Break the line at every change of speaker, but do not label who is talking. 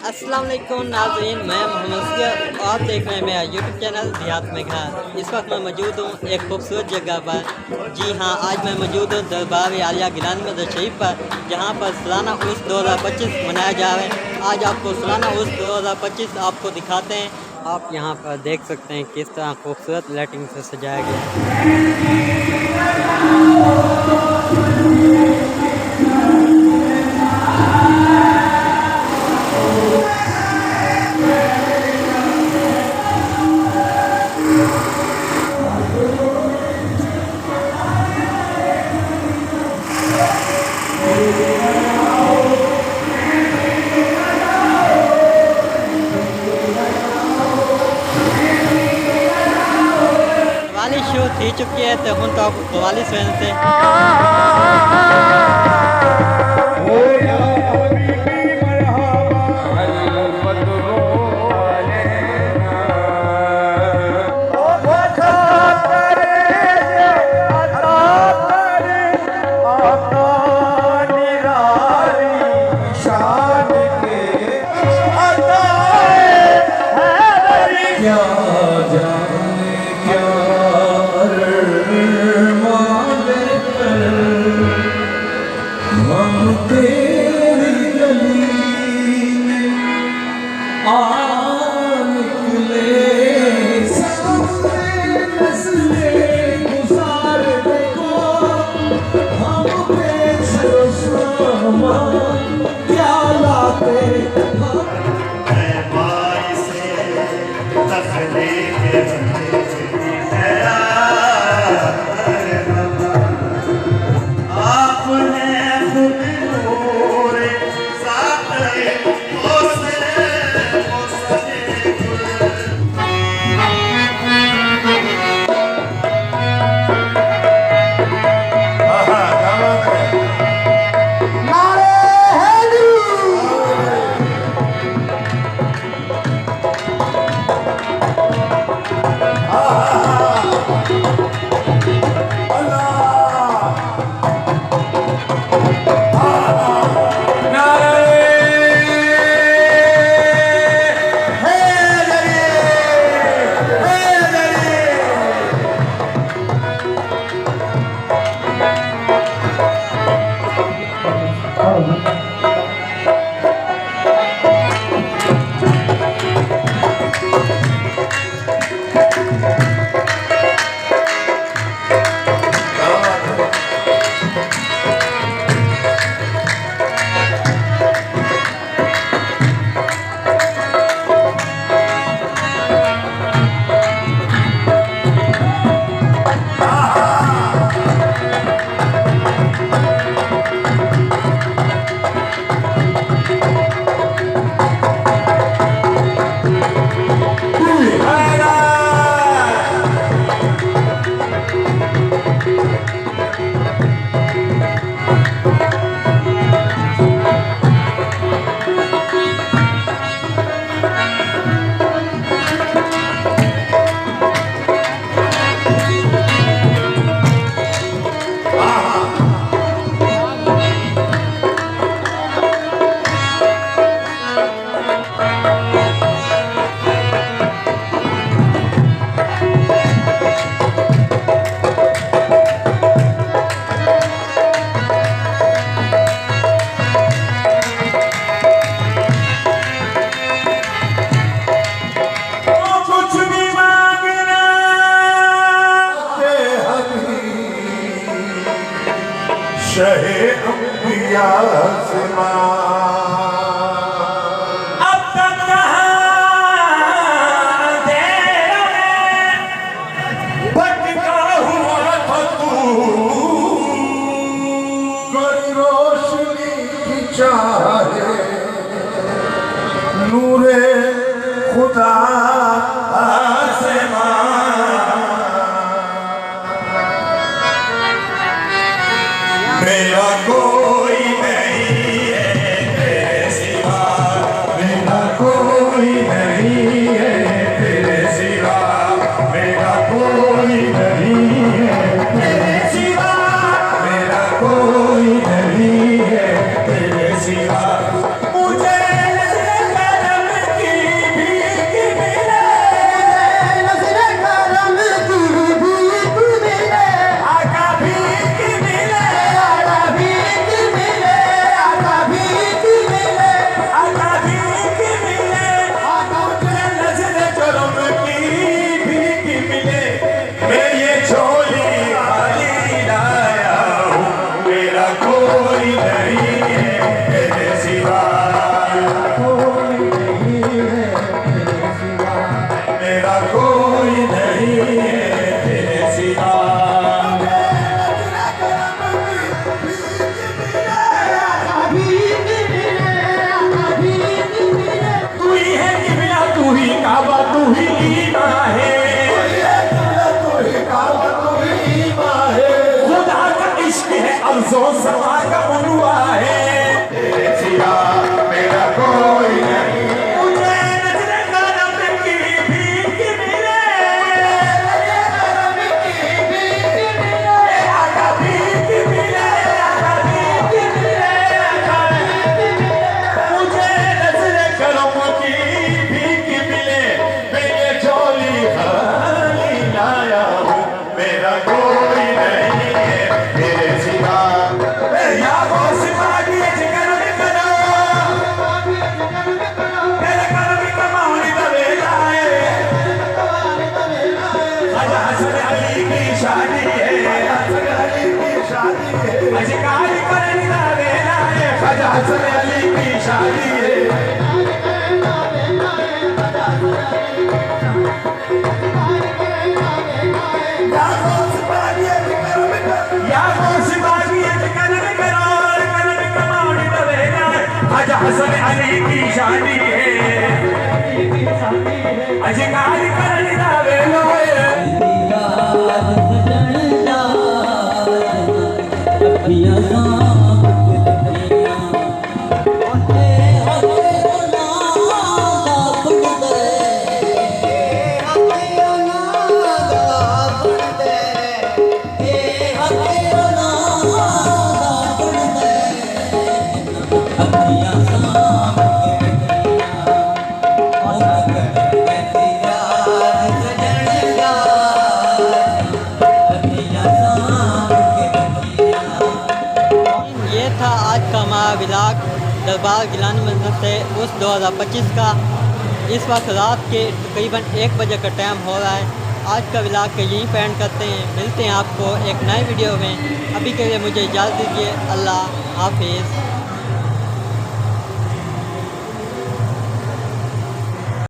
अस्सलाम वालेकुम नाज़रीन, मैं मोहम्मद असगर और आप देख रहे हैं मेरा यूट्यूब चैनल देहात में घर। इस वक्त मैं मौजूद हूँ एक खूबसूरत जगह पर। जी हाँ, आज मैं मौजूद हूँ दरबार आलिया गिलानी मस्जिद शरीफ पर, जहाँ पर सालाना उर्स 2025 मनाया जा रहा है। आज आपको सालाना उर्स 2025 आपको दिखाते हैं। आप यहाँ पर देख सकते हैं किस तरह खूबसूरत लाइटिंग से सजाया गया है। दिवाली शुरू थी चुकी है तो हम तो दिवाली से
सो सवा का मनुआ है तेरे सिवा मेरा कोई नहीं मुझे नजरे करम की भीख मिले आका भीख मिले आका भीख मिले मुझे नजरे करम की भीख मिले मेरे झोली खाली लाया हूँ मेरा कोई नहीं है तेरे सिवा या वो सिवा की जिक्र नहीं करो मेरे करम कमाने का वेला है आज हसन अली की शादी है हसन अली की शादी है अजकारी करने का वेला है आज हसन अली की शादी है हसन अली की शादी है अजकारी करने का वेला है
ये था आज का हमारा व्लॉग दरबार गिलानी मंदिर से उस 2025 का। इस वक्त रात के तकरीबन 1 बजे का टाइम हो रहा है। आज का व्लॉग के यहीं पे एंड करते हैं। मिलते हैं आपको एक नए वीडियो में। अभी के लिए मुझे इजाज़त दीजिए। अल्लाह हाफिज़।